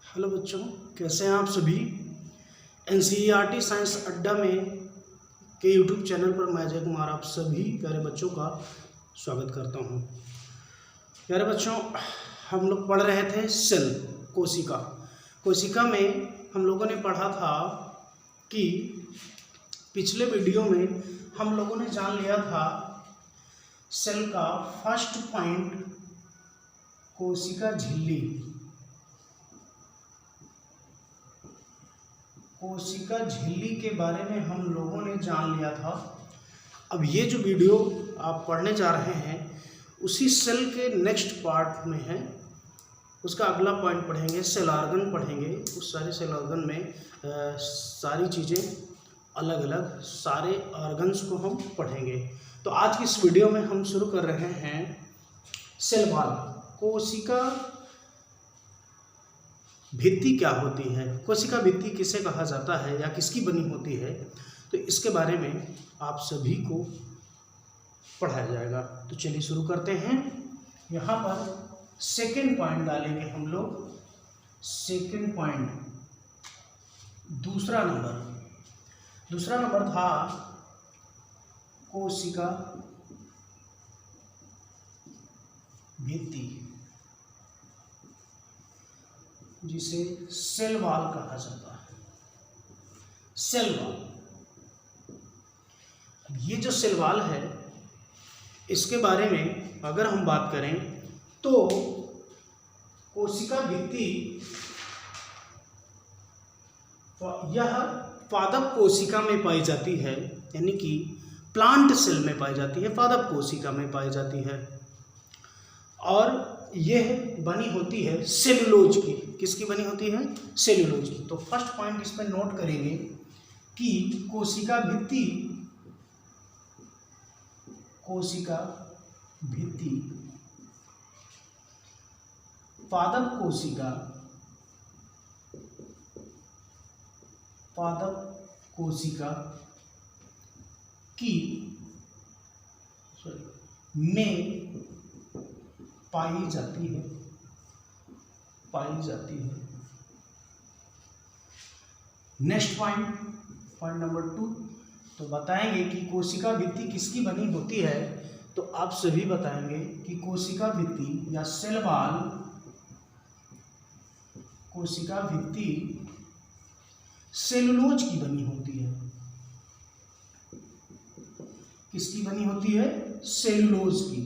Hello बच्चों, कैसे हैं आप सभी। एनसीईआरटी साइंस अड्डा में के यूट्यूब चैनल पर मैं अजय कुमार आप सभी प्यारे बच्चों का स्वागत करता हूं। प्यारे बच्चों, हम लोग पढ़ रहे थे सेल कोशिका। कोशिका में हम लोगों ने पढ़ा था कि पिछले वीडियो में हम लोगों ने जान लिया था सेल का फर्स्ट पॉइंट कोशिका झिल्ली। कोशिका झिल्ली के बारे में हम लोगों ने जान लिया था। अब ये जो वीडियो आप पढ़ने जा रहे हैं उसी सेल के नेक्स्ट पार्ट में है। उसका अगला पॉइंट पढ़ेंगे, सेल ऑर्गन पढ़ेंगे। उस सारे सेल ऑर्गन में सारी चीज़ें अलग अलग, सारे ऑर्गन्स को हम पढ़ेंगे। तो आज की इस वीडियो में हम शुरू कर रहे हैं सेल वॉल। कोशिका भित्ति क्या होती है, कोशिका भित्ति किसे कहा जाता है या किसकी बनी होती है, तो इसके बारे में आप सभी को पढ़ाया जाएगा। तो चलिए शुरू करते हैं। यहाँ पर सेकेंड पॉइंट डालेंगे हम लोग। सेकेंड पॉइंट, दूसरा नंबर था कोशिका भित्ति, जिसे सेल वॉल कहा जाता है। सेल वॉल, ये जो सेल वॉल है इसके बारे में अगर हम बात करें तो कोशिका भित्ति यह पादप कोशिका में पाई जाती है, यानी कि प्लांट सेल में पाई जाती है, पादप कोशिका में पाई जाती है। और यह बनी होती है सेलुलोज की। किसकी बनी होती है? सेलुलोज की। तो फर्स्ट पॉइंट इसमें नोट करेंगे कि कोशिका भित्ति पादप कोशिका की में पाई जाती है। नेक्स्ट पॉइंट नंबर 2, तो बताएंगे कि कोशिका भित्ति किसकी बनी होती है। तो आप सभी बताएंगे कि कोशिका भित्ति या सेल वॉल, कोशिका भित्ति सेलुलोज की बनी होती है। किसकी बनी होती है? सेलुलोज की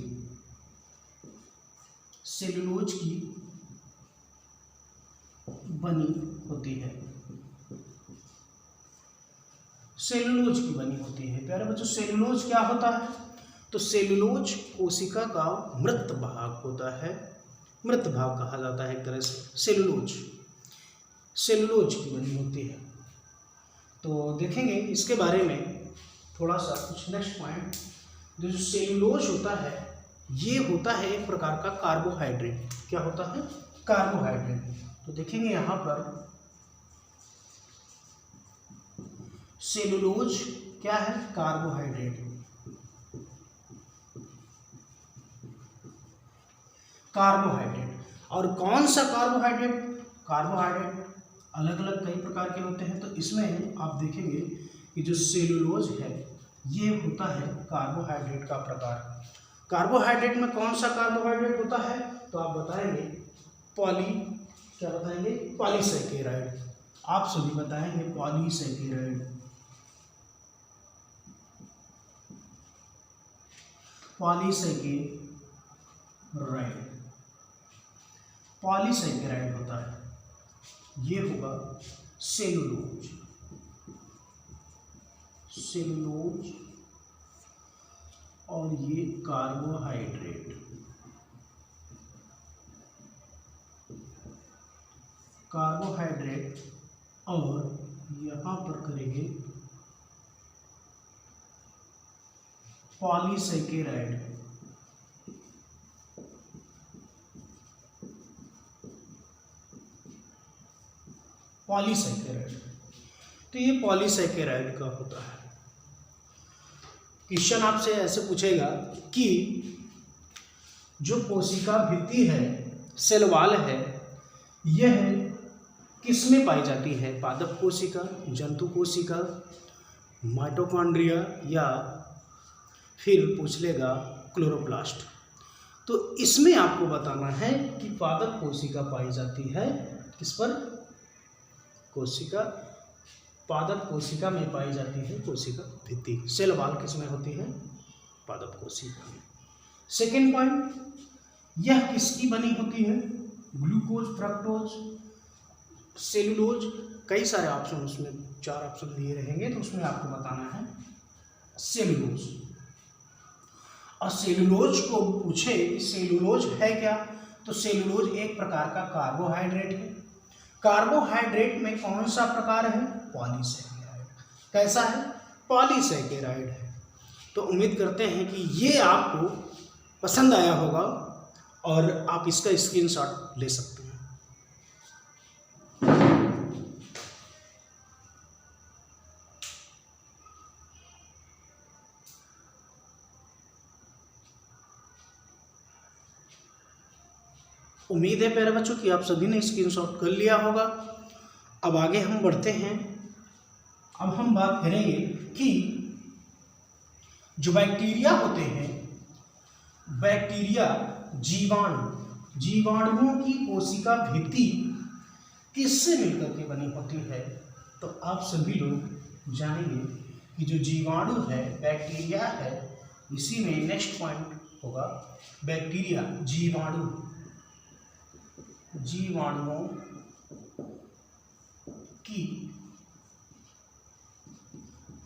बनी होती है। सेलुलोज की बनी होती है। प्यारे बच्चों, सेलुलोज क्या होता है? तो सेलुलोज कोशिका का मृत भाग होता है। मृत भाग कहा जाता है एक तरह से। सेलुलोज की बनी होती है। तो देखेंगे इसके बारे में थोड़ा सा कुछ। नेक्स्ट पॉइंट, जो सेलुलोज होता है ये होता है एक प्रकार का कार्बोहाइड्रेट। क्या होता है? कार्बोहाइड्रेट। तो देखेंगे यहाँ पर सेलुलोज क्या है? कार्बोहाइड्रेट। और कौन सा कार्बोहाइड्रेट? कार्बोहाइड्रेट अलग अलग कई प्रकार के होते हैं। तो इसमें आप देखेंगे कि जो सेलुलोज है ये होता है कार्बोहाइड्रेट का प्रकार। कार्बोहाइड्रेट में कौन सा कार्बोहाइड्रेट होता है? तो आप बताएंगे पॉलीसैकेराइड। आप सभी बताएंगे पॉलीसैकेराइड। पॉलीसैकेराइड होता है, ये होगा सेलुलोज। और ये कार्बोहाइड्रेट। और यहाँ पर करेंगे पॉलीसैकेराइड। तो ये पॉलीसैकेराइड का होता है। क्वेश्चन आपसे ऐसे पूछेगा कि जो कोशिका भित्ति है, सेल वॉल है, यह किसमें पाई जाती है? पादप कोशिका, जंतु कोशिका, माइटोकॉन्ड्रिया, या फिर पूछ लेगा क्लोरोप्लास्ट। तो इसमें आपको बताना है कि पादप कोशिका पाई जाती है किस पर? कोशिका, पादप कोशिका में पाई जाती है कोशिका भित्ति। सेल वॉल किसमें होती है? पादप कोशिका में। सेकेंड पॉइंट, यह किसकी बनी होती है? ग्लूकोज, फ्रक्टोज, सेलुलोज, कई सारे ऑप्शन, उसमें 4 ऑप्शन दिए रहेंगे, तो उसमें आपको बताना है सेलुलोज। और सेलुलोज को पूछे कि सेलुलोज है क्या, तो सेलुलोज एक प्रकार का कार्बोहाइड्रेट है। कार्बोहाइड्रेट में कौन सा प्रकार है? पॉलीसैकेराइड। कैसा है? पॉलीसैकेराइड है। तो उम्मीद करते हैं कि ये आपको पसंद आया होगा और आप इसका स्क्रीनशॉट ले सकते हैं। उम्मीद है प्यारे बच्चों कि आप सभी ने स्क्रीनशॉट कर लिया होगा। अब आगे हम बढ़ते हैं। अब हम बात करेंगे कि जो बैक्टीरिया होते हैं, बैक्टीरिया जीवाणुओं की कोशिका भित्ति किससे मिलकर के बनी होती है? तो आप सभी लोग जानेंगे कि जो जीवाणु है, बैक्टीरिया है, इसी में नेक्स्ट पॉइंट होगा बैक्टीरिया, जीवाणुओं की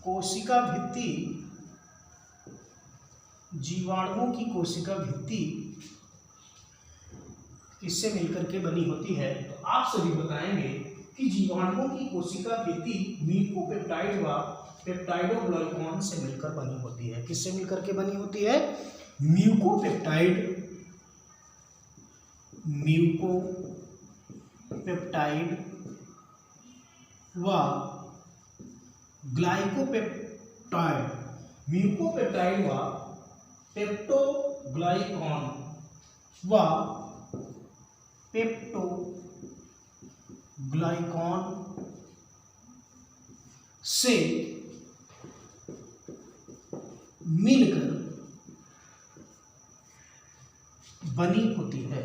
कोशिका भित्ति, जीवाणुओं की कोशिका भित्ति किससे मिलकर के बनी होती है? तो आप सभी बताएंगे कि जीवाणुओं की कोशिका भित्ति म्यूकोपेप्टाइड व पेप्टाइडोग्लाइकॉन से मिलकर बनी होती है। किससे मिलकर के बनी होती है? म्यूकोपेप्टाइड व ग्लाइकोपेप्टाइड, म्यूकोपेप्टाइड व पेप्टोग्लाइकॉन व पेप्टोग्लाइकॉन से मिलकर बनी होती है।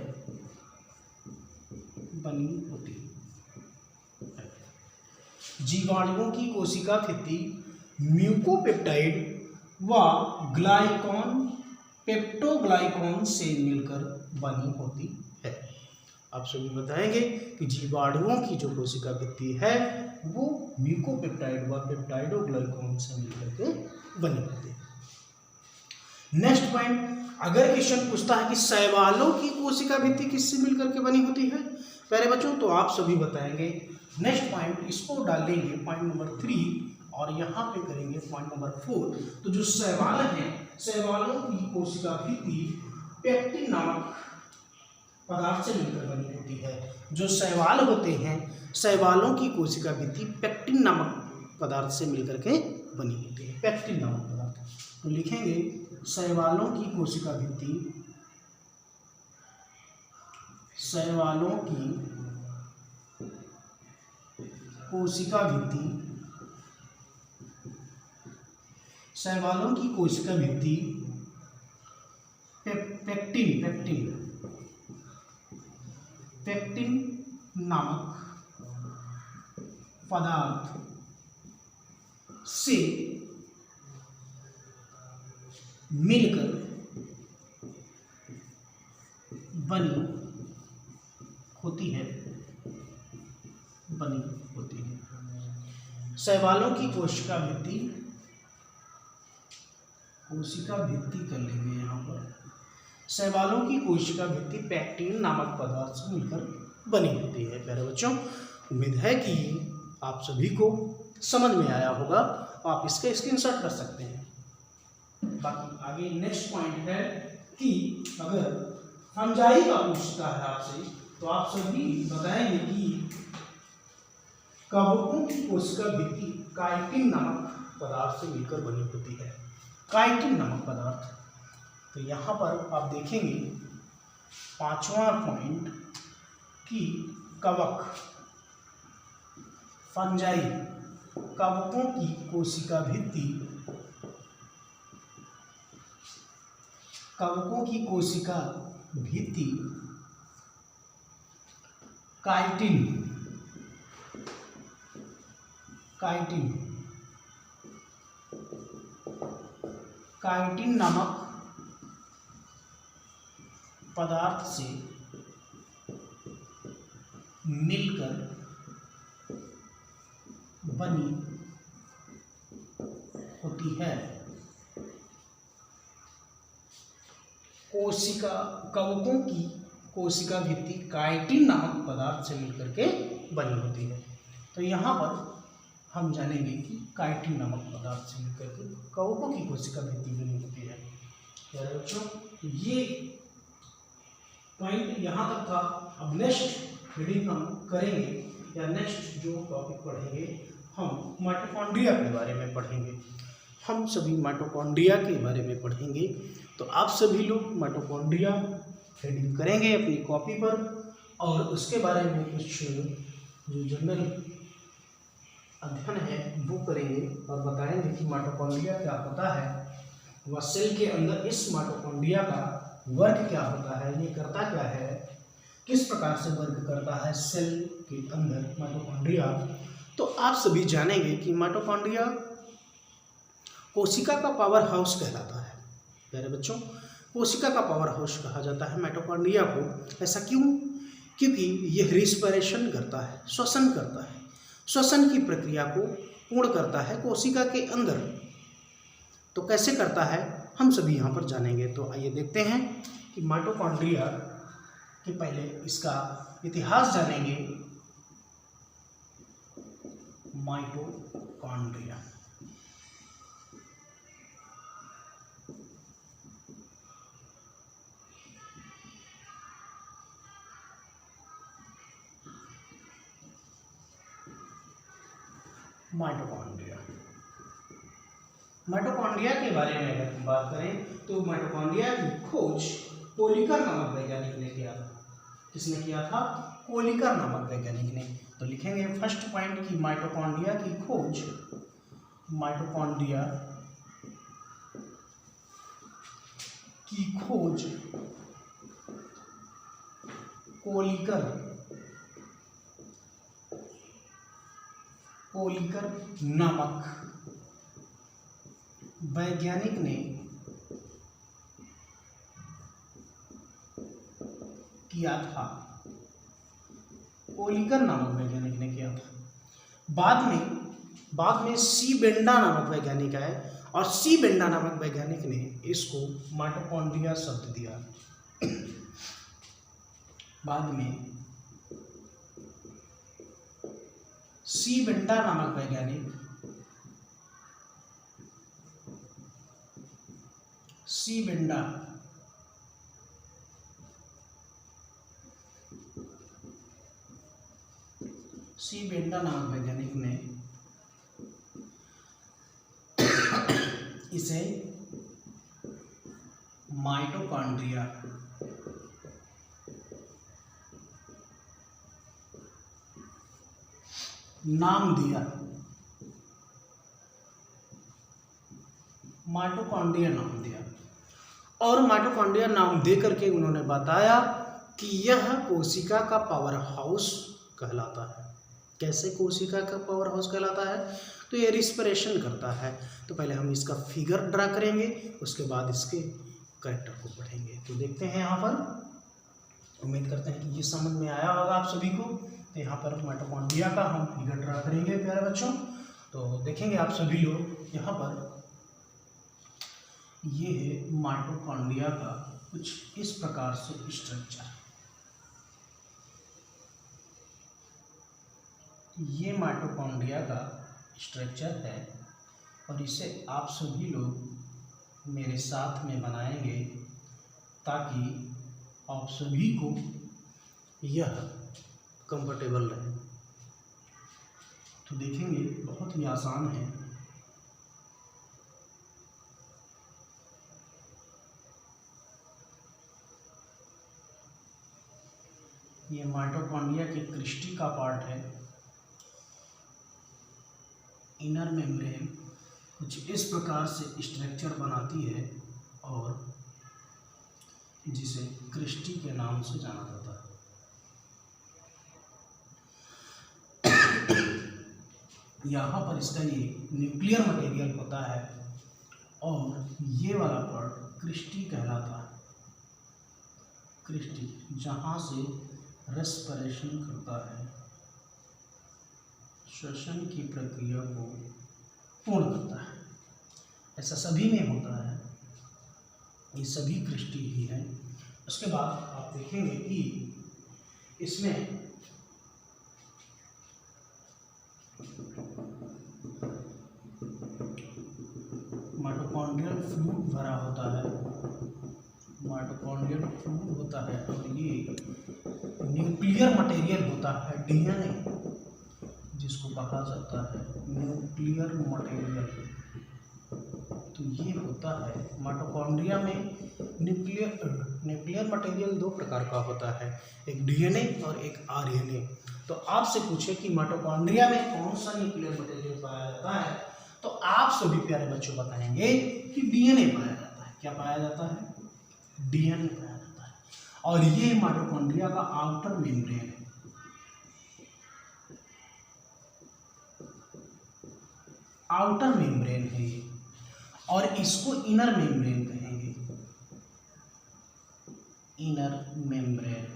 जीवाणुओं की कोशिका भित्ति म्यूकोपेप्टाइड व ग्लाइकॉन, पेप्टोग्लाइकॉन से मिलकर बनी होती है। आप सभी बताएंगे कि जीवाणुओं की जो कोशिका भित्ति है वो म्यूकोपेप्टाइड व पेप्टाइडोग्लाइकॉन से मिलकर के बनी होती है। नेक्स्ट पॉइंट, अगर क्वेश्चन पूछता है कि शैवालों की कोशिका भित्ति किससे मिलकर के बनी होती है प्यारे बच्चों, तो आप सभी बताएंगे। नेक्स्ट पॉइंट, इसको डालेंगे पॉइंट नंबर 3 और यहाँ पे करेंगे पॉइंट नंबर 4। तो जो शैवाल हैं, शैवालों की कोशिका भित्ति पेक्टिन नामक पदार्थ से मिलकर बनी होती है। जो शैवाल होते हैं, शैवालों की कोशिका भित्ति पेक्टिन नामक पदार्थ से मिलकर के बनी होती है। पेक्टिन नामक पदार्थ, तो लिखेंगे शैवालों की कोशिका भित्ति, शैवालों की कोशिका भित्ति, शैवालों की कोशिका भित्ति पेक्टिन नामक पदार्थ से मिलकर बनी होती है। शैवालों की कोशिका भित्ति कर लेंगे यहाँ पर। शैवालों की कोशिका भित्ति पेक्टिन नामक पदार्थ से मिलकर बनी होती है। प्यारे बच्चों, उम्मीद है कि आप सभी को समझ में आया होगा। आप इसका स्क्रीनशॉट कर सकते हैं। बाकी आगे नेक्स्ट पॉइंट है कि अगर फंजाई का पूछता है आपसे, तो आप सभी बताएंगे कि कवकों की कोशिका भित्ति काइटिन नामक पदार्थ से मिलकर बनी होती है। काइटिन नामक पदार्थ, तो यहाँ पर आप देखेंगे 5वां पॉइंट कि कवक फंजाई कवकों की कोशिका भित्ति, कवकों की कोशिका भित्ति काइटिन, काइटिन, काइटिन नामक पदार्थ से मिलकर बनी होती है। कोशिका, कवकों की कोशिका भित्ति काइटिन नामक पदार्थ से मिलकर के बनी होती है। तो यहाँ पर हम जानेंगे कि काइटिन नामक पदार्थ से मिलकर के कवकों की कोशिका भित्ति बनी होती है। प्यारे बच्चों, ये पॉइंट यहाँ तक था। अब नेक्स्ट रीडिंग हम करेंगे या नेक्स्ट जो टॉपिक पढ़ेंगे हम माइटोकॉन्ड्रिया के बारे में पढ़ेंगे। हम सभी माइटोकॉन्ड्रिया के बारे में पढ़ेंगे। तो आप सभी लोग माइटोकॉन्ड्रिया रीडिंग करेंगे अपनी कॉपी पर और उसके बारे में कुछ जो जनरल अध्ययन है वो करेंगे और बताएंगे कि माइटोकॉन्ड्रिया क्या होता है, वह सेल के अंदर इस माइटोकॉन्ड्रिया का वर्क क्या होता है, ये करता क्या है, किस प्रकार से वर्क करता है सेल के अंदर माइटोकॉन्ड्रिया। तो आप सभी जानेंगे कि माइटोकॉन्ड्रिया कोशिका का पावर हाउस कहलाता है। प्यारे बच्चों, कोशिका का पावर हाउस कहा जाता है माइटोकॉन्ड्रिया को। ऐसा क्यों? क्योंकि यह रिस्पिरेशन करता है, श्वसन करता है, श्वसन की प्रक्रिया को पूर्ण करता है कोशिका के अंदर। तो कैसे करता है हम सभी यहाँ पर जानेंगे। तो आइए देखते हैं कि माइटोकॉन्ड्रिया के पहले इसका इतिहास जानेंगे। माइटोकॉन्ड्रिया, माइटोकॉन्ड्रिया, माइटोकॉन्ड्रिया के बारे में अगर हम बात करें तो माइटोकॉन्ड्रिया की खोज कोलिकर नामक वैज्ञानिक ने किया था। किसने किया था? कोलिकर नामक वैज्ञानिक ने। तो लिखेंगे फर्स्ट पॉइंट की माइटोकॉन्ड्रिया की खोज, माइटोकॉन्ड्रिया की खोज कोलिकर, कोलिकर नामक वैज्ञानिक ने किया था। कोलिकर नामक वैज्ञानिक ने किया था। बाद में सी बेंडा नामक वैज्ञानिक आए और सी बेंडा नामक वैज्ञानिक ने इसको माइटोकॉन्ड्रिया शब्द दिया। बाद में सी बेंडा नामक वैज्ञानिक, सी बेंडा नामक वैज्ञानिक ने इसे माइटोकॉन्ड्रिया नाम दिया। माइटोकॉन्ड्रिया नाम दिया और माइटोकॉन्ड्रिया नाम दे करके उन्होंने बताया कि यह कोशिका का पावर हाउस कहलाता है। कैसे कोशिका का पावर हाउस कहलाता है? तो ये रिस्पिरेशन करता है। तो पहले हम इसका फिगर ड्रा करेंगे, उसके बाद इसके कैरेक्टर को पढ़ेंगे। तो देखते हैं यहाँ पर, उम्मीद करते हैं कि ये समझ में आया होगा आप सभी को। तो यहाँ पर माइटोकॉन्ड्रिया का हम फिगर ड्रा करेंगे प्यारे बच्चों। तो देखेंगे आप सभी लोग यहाँ पर, ये है माइटोकॉन्ड्रिया का कुछ इस प्रकार से स्ट्रक्चर। ये माइटोकॉन्ड्रिया का स्ट्रक्चर है और इसे आप सभी लोग मेरे साथ में बनाएंगे ताकि आप सभी को यह कंफर्टेबल रहे। तो देखेंगे बहुत ही आसान है। ये माइटोकॉन्ड्रिया के क्रिस्टी का पार्ट है इनर मेम्ब्रेन कुछ इस प्रकार से स्ट्रक्चर बनाती है और जिसे क्रिस्टी के नाम से जाना जाता है। यहाँ पर इसका ये न्यूक्लियर मटेरियल होता है और ये वाला पार्ट क्रिस्टी कहलाता है। क्रिस्टी जहाँ से रेस्पिरेशन करता है, श्वसन की प्रक्रिया को पूर्ण करता है। ऐसा सभी में होता है, ये सभी क्रिस्टी ही हैं। उसके बाद आप देखेंगे कि इसमें माइटोकॉन्ड्रियल फ्लूइड भरा होता है, माइटोकॉन्ड्रियल फ्लूइड होता है और ये न्यूक्लियर मटेरियल होता है, डीएनए जिसको कहा जाता है न्यूक्लियर मटेरियल। तो ये होता है माइटोकॉन्ड्रिया में न्यूक्लियर मटेरियल दो प्रकार का होता है, एक डीएनए और एक आरएनए। तो आपसे पूछे कि माइटोकॉन्ड्रिया में कौन सा न्यूक्लियर मटेरियल पाया जाता है, तो आप सभी प्यारे बच्चों बताएंगे कि डीएनए पाया जाता है। क्या पाया जाता है? डीएनए पाया जाता है। और ये माइटोकॉन्ड्रिया का आउटर मेम्ब्रेन है। आउटर मेम्ब्रेन है ये, और इसको इनर मेम्ब्रेन कहेंगे। इनर मेम्ब्रेन,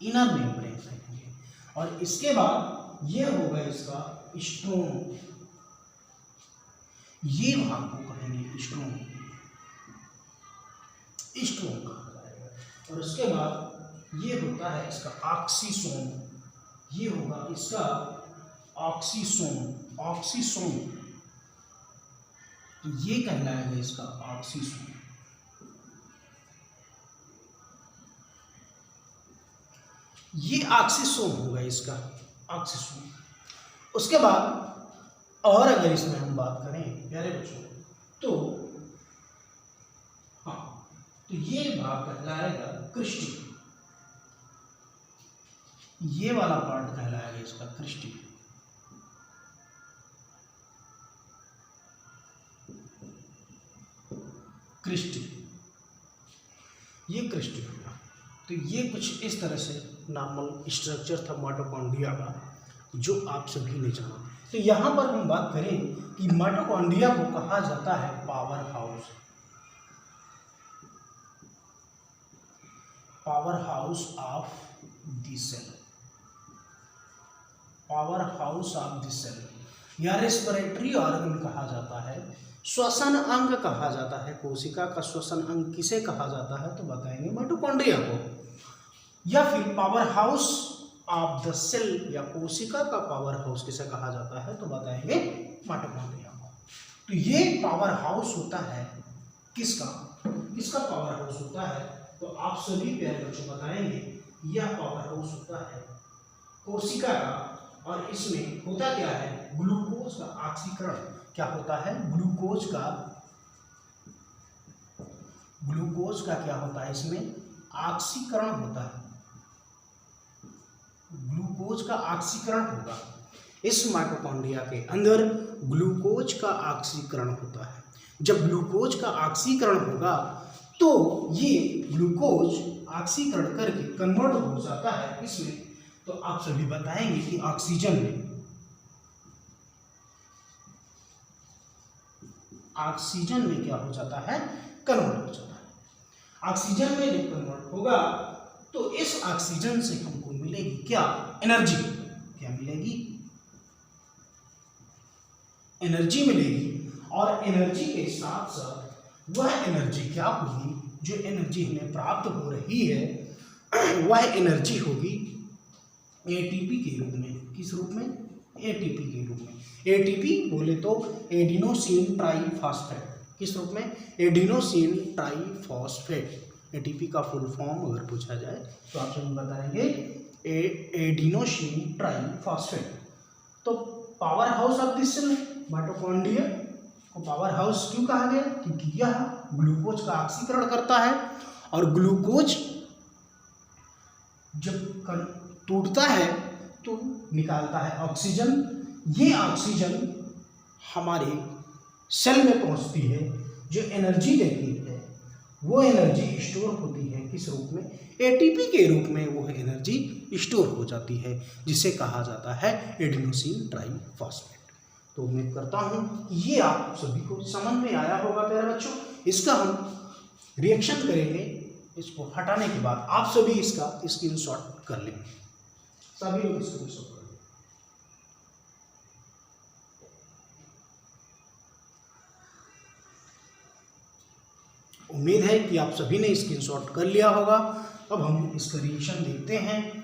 इनर मेम्ब्रेन कहेंगे। और इसके बाद ये होगा इसका स्ट्रोम, ये भाग को कहेंगे स्ट्रोम, स्ट्रोम कहा जाएगा। और उसके बाद ये होता है इसका ऑक्सीसोम, ये होगा इसका ऑक्सीसोम, ऑक्सीसोम, तो ये कहलाएगा इसका ऑक्सीसोम। ये ऑक्सीसोम होगा इसका ऑक्सीसोम। उसके बाद और अगर इसमें हम बात करें प्यारे बच्चों तो हाँ, तो ये भाग कहलाएगा क्रिस्टी, ये वाला पार्ट कहलाएगा इसका क्रिस्टी। क्रिस्टी, ये क्रिस्टी होगा। तो ये कुछ इस तरह से नॉर्मल स्ट्रक्चर था माइटोकॉन्ड्रिया का, जो आप सभी ने जाना। तो यहाँ पर हम बात करें कि माइटोकॉन्ड्रिया को कहा जाता है power house, power house of the cell, power house of the cell, या रेस्पिरेटरी ऑर्गन कहा जाता है, श्वसन अंग कहा जाता है। कोशिका का श्वसन अंग किसे कहा जाता है, तो बताएंगे माइटोकॉन्ड्रिया को। या फिर power house of the cell, या कोशिका का पावर हाउस किसे कहा जाता है, तो बताएंगे माइटोकॉन्ड्रिया को। तो ये पावर हाउस होता है किसका, किसका पावर हाउस होता है, तो आप सभी प्यारे बच्चों बताएंगे यह पावर हाउस होता है कोशिका का। और इसमें होता क्या है, ग्लूकोज का ऑक्सीकरण। क्या होता है, ग्लूकोज का, ग्लूकोज का क्या होता है, इसमें ऑक्सीकरण होता है, ग्लूकोज का ऑक्सीकरण होगा। इस माइटोकॉन्ड्रिया के अंदर ग्लूकोज का ऑक्सीकरण होता है। जब ग्लूकोज का ऑक्सीकरण होगा तो ये ग्लूकोज ऑक्सीकरण करके कन्वर्ट हो जाता है इसमें। तो आप सभी बताएंगे कि ऑक्सीजन में, ऑक्सीजन में क्या हो जाता है, कन्वर्ट हो जाता है। ऑक्सीजन में जब कन्वर्ट होगा तो इस ऑक्सीजन से हमको मिलेगी क्या, एनर्जी। क्या मिलेगी, एनर्जी मिलेगी। और एनर्जी के साथ साथ वह एनर्जी क्या होगी, जो एनर्जी हमें प्राप्त हो रही है वह एनर्जी होगी एटीपी के रूप में। किस रूप में, एटीपी के रूप में। एटीपी बोले तो एडिनोसिन ट्राइफॉस्फेट, किस रूप में, एडिनोसिन ट्राइफॉस्फेट। एटीपी का फुल फॉर्म अगर पूछा जाए तो आप सभी बताएंगे एडिनोसिन ट्राइफॉस्फेट। तो power house of this cell mitochondria को पावर हाउस क्यों कहा गया, क्योंकि यह ग्लूकोज का ऑक्सीकरण करता है। और ग्लूकोज जब टूटता है तो निकालता है ऑक्सीजन, ये ऑक्सीजन हमारे सेल में पहुंचती है, जो एनर्जी देती है वो एनर्जी स्टोर होती है किस रूप में? एटीपी के रूप में वो एनर्जी स्टोर हो जाती है, जिसे कहा जाता है एडिनोसिन ट्राइफॉस्फेट। तो उम्मीद करता हूँ ये आप सभी को समझ में आया होगा प्यारे बच्चों। इसका हम रिएक्शन करेंगे, इसको हटाने के बाद आप सभी इसका स्क्रीनशॉट कर लें, सभी लोग स्क्रीनशॉट कर लें। उम्मीद है कि आप सभी ने स्क्रीनशॉट कर लिया होगा। अब हम इसका रिएक्शन देखते हैं,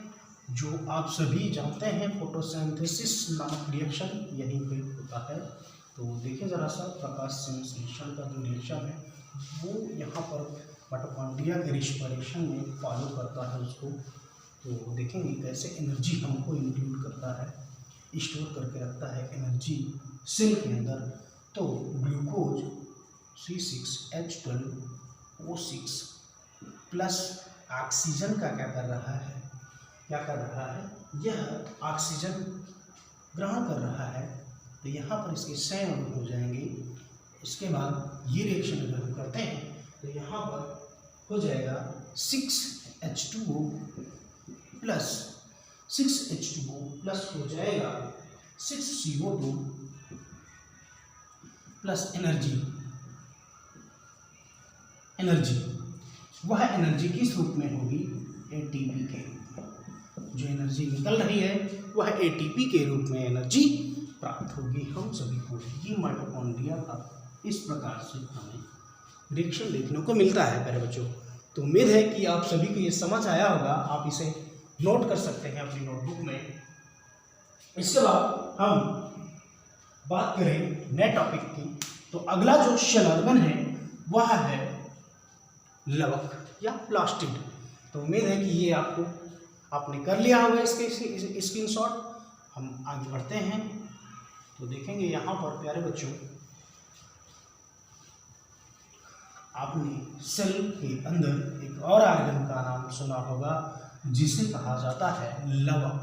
जो आप सभी जानते हैं फोटोसिंथेसिस नामक रिएक्शन यहीं पे होता है। तो देखिए ज़रा सा, प्रकाश संश्लेषण का जो रिएक्शन है वो यहाँ पर माइटोकॉन्ड्रिया के रिस्पिरेशन में फॉलो करता है उसको। तो देखेंगे कैसे एनर्जी हमको इंक्लूड करता है, स्टोर करके रखता है एनर्जी सेल के अंदर। तो ग्लूकोज C6H12O6 प्लस ऑक्सीजन का क्या कर रहा है, यह ऑक्सीजन ग्रहण कर रहा है। तो यहाँ पर इसके संयुग्म हो जाएंगे। इसके बाद ये रिएक्शन अगर हम करते हैं तो यहाँ पर हो जाएगा 6H2O प्लस हो जाएगा 6CO2 प्लस एनर्जी। वह एनर्जी किस रूप में होगी? एटीपी के रूप में। जो एनर्जी निकल रही है वह एटीपी के रूप में एनर्जी प्राप्त होगी हम सभी को। ये माइटोकॉन्ड्रिया का इस प्रकार से हमें रिएक्शन देखने को मिलता है प्यारे बच्चों। तो उम्मीद है कि आप सभी को ये समझ आया होगा। आप इसे नोट कर सकते हैं अपनी नोटबुक में। इसके बाद हम बात करें नए टॉपिक की। तो अगला जो शेल ऑर्गन है वह है लवक या प्लास्टिड। तो उम्मीद है कि ये आपने कर लिया होगा इसके स्क्रीनशॉट। हम आगे बढ़ते हैं तो देखेंगे यहाँ पर प्यारे बच्चों, आपने सेल के अंदर एक और ऑर्गन का नाम सुना होगा जिसे कहा जाता है लवक।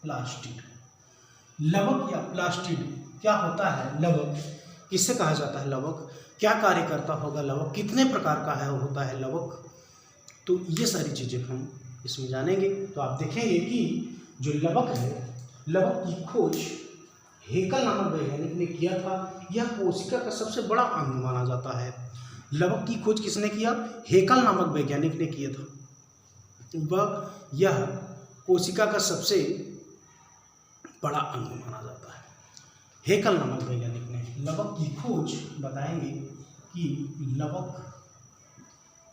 प्लास्टिड। लवक या प्लास्टिड क्या होता है? लवक किससे कहा जाता है? लवक क्या कार्य करता होगा? लवक कितने प्रकार का होता है लवक? तो ये सारी चीज़ें हम इसमें जानेंगे। तो आप देखेंगे कि जो लवक है, लवक की खोज हेकल नामक वैज्ञानिक ने किया था। यह कोशिका का सबसे बड़ा अंग माना जाता है। लवक की खोज किसने किया? हेकल नामक वैज्ञानिक ने किया था। वह यह कोशिका का सबसे बड़ा अंग माना जाता है। हेकल नामक वैज्ञानिक ने लवक की खोज बताएंगे कि लवक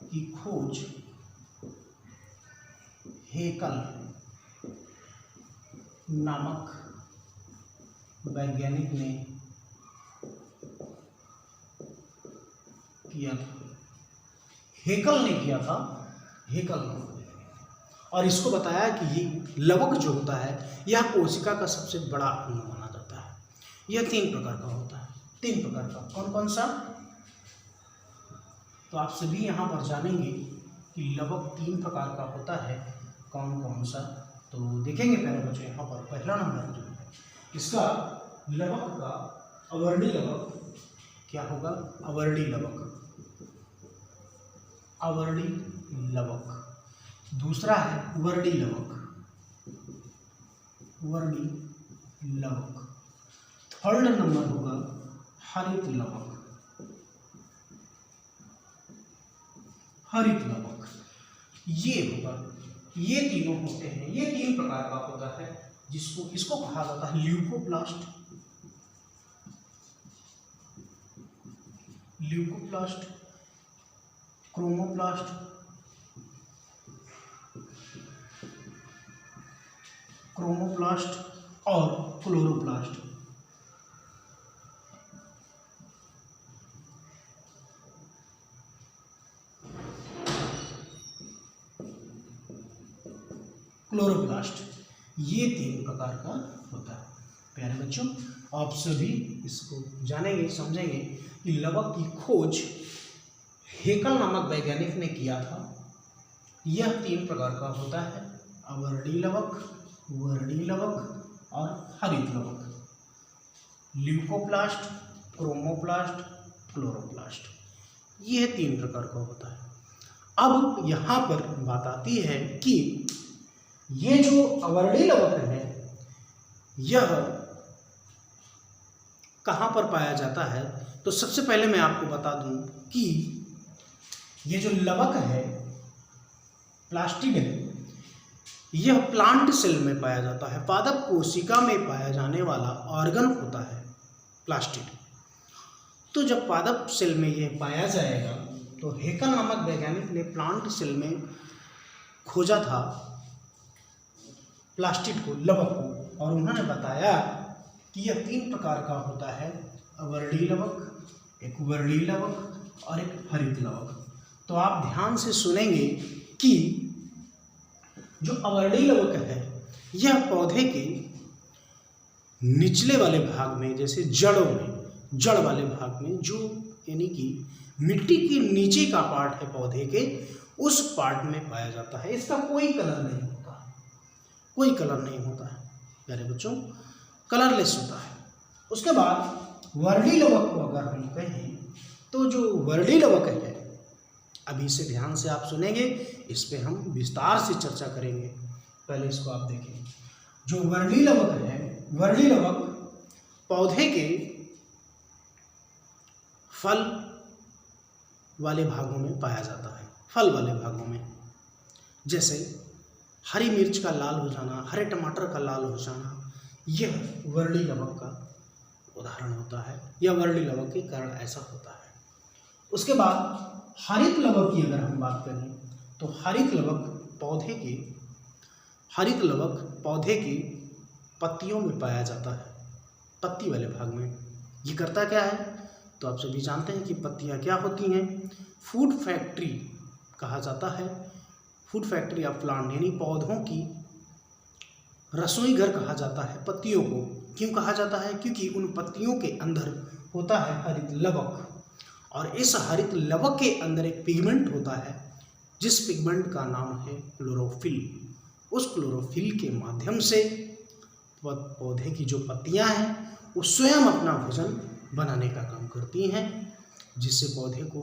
की खोज हेकल नामक वैज्ञानिक ने किया था। हेकल ने किया था, हेकल नामक। और इसको बताया कि ये लवक जो होता है यह कोशिका का सबसे बड़ा अंग माना जाता है। यह 3 प्रकार का होता है। 3 प्रकार का कौन कौन सा? तो आप सभी यहाँ पर जानेंगे कि लवक 3 प्रकार का होता है। कौन कौन सा? तो देखेंगे पहले बच्चों। यहाँ पर पहला नंबर जो है इसका लवक का अवर्णी लवक क्या होगा? अवर्णी लवक। दूसरा है वर्णी लवक। थर्ड नंबर होगा हरित लवक। ये होगा, ये तीनों होते हैं। ये 3 प्रकार का होता है इसको कहा जाता है ल्यूकोप्लास्ट, क्रोमोप्लास्ट और क्लोरोप्लास्ट। ये 3 प्रकार का होता है प्यारे बच्चों। आप सभी इसको जानेंगे, समझेंगे कि लवक की खोज हेकल नामक वैज्ञानिक ने किया था। यह 3 प्रकार का होता है, अवर्णीय लवक, वर्णीय लवक और हरित लवक। ल्यूकोप्लास्ट, क्रोमोप्लास्ट, क्लोरोप्लास्ट, यह 3 प्रकार का होता है। अब यहाँ पर बात आती है कि ये जो अवर्णीय लवक है यह कहाँ पर पाया जाता है, तो सबसे पहले मैं आपको बता दूं कि ये जो लवक है, प्लास्टिड है, यह प्लांट सेल में पाया जाता है, पादप कोशिका में पाया जाने वाला ऑर्गन होता है प्लास्टिड। तो जब पादप सेल में यह पाया जाएगा तो हेकल नामक वैज्ञानिक ने प्लांट सेल में खोजा था प्लास्टिड को, लवक को, और उन्होंने बताया कि यह 3 प्रकार का होता है, अवर्णीय लवक, एक वर्णीय लवक और एक हरित लवक। तो आप ध्यान से सुनेंगे कि जो अवर्णीय लवक है यह पौधे के निचले वाले भाग में, जैसे जड़ों में, जड़ वाले भाग में, जो यानी कि मिट्टी के नीचे का पार्ट है पौधे के, उस पार्ट में पाया जाता है। इसका कोई कलर नहीं होता, कोई कलर नहीं होता है प्यारे बच्चों, कलरलेस होता है। उसके बाद वर्णीय लवक को अगर हम कहें तो जो वर्णीय लवक है, अभी से ध्यान से आप सुनेंगे, इस पे हम विस्तार से चर्चा करेंगे। पहले इसको आप देखें। जो वर्णीय लवक है, वर्णीय लवक पौधे के फल वाले भागों में पाया जाता है, फल वाले भागों में, जैसे हरी मिर्च का लाल हो जाना, हरे टमाटर का लाल हो जाना, यह वर्णीय लवक का उदाहरण होता है, या वर्णीय लवक के कारण ऐसा होता है। उसके बाद हरित लवक की अगर हम बात करें तो हरित लवक पौधे की पत्तियों में पाया जाता है, पत्ती वाले भाग में। ये करता क्या है, तो आप सभी जानते हैं कि पत्तियां क्या होती हैं, फूड फैक्ट्री कहा जाता है, फूड फैक्ट्री ऑफ प्लांट, यानी पौधों की रसोई घर कहा जाता है पत्तियों को। क्यों कहा जाता है, क्योंकि उन पत्तियों के अंदर होता है हरित लवक, और इस हरित लवक के अंदर एक पिगमेंट होता है, जिस पिगमेंट का नाम है क्लोरोफिल। उस क्लोरोफिल के माध्यम से पौधे की जो पत्तियां हैं वो स्वयं अपना भोजन बनाने का काम करती हैं, जिससे पौधे को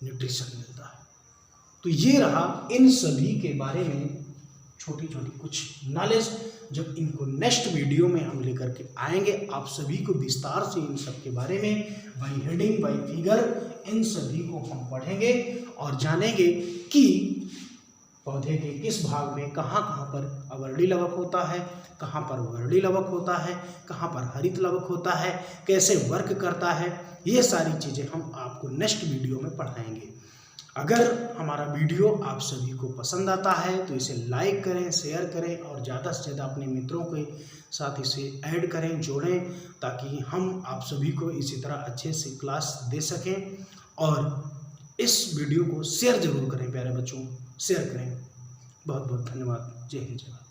न्यूट्रिशन मिलता है। तो ये रहा इन सभी के बारे में छोटी छोटी कुछ नॉलेज। जब इनको नेक्स्ट वीडियो में हम लेकर के आएंगे, आप सभी को विस्तार से इन सब के बारे में बाई हेडिंग, बाई फिगर, इन सभी को हम पढ़ेंगे और जानेंगे कि पौधे के किस भाग में कहाँ कहाँ पर अवर्णीय लवक होता है, कहाँ पर वर्णीय लवक होता है, कहाँ पर हरित लवक होता है, कैसे वर्क करता है। ये सारी चीज़ें हम आपको नेक्स्ट वीडियो में पढ़ाएंगे। अगर हमारा वीडियो आप सभी को पसंद आता है तो इसे लाइक करें, शेयर करें और ज़्यादा से ज़्यादा अपने मित्रों के साथ इसे ऐड करें, जोड़ें, ताकि हम आप सभी को इसी तरह अच्छे से क्लास दे सकें। और इस वीडियो को शेयर ज़रूर करें प्यारे बच्चों, शेयर करें। बहुत बहुत धन्यवाद। जय हिंद, जय भारत।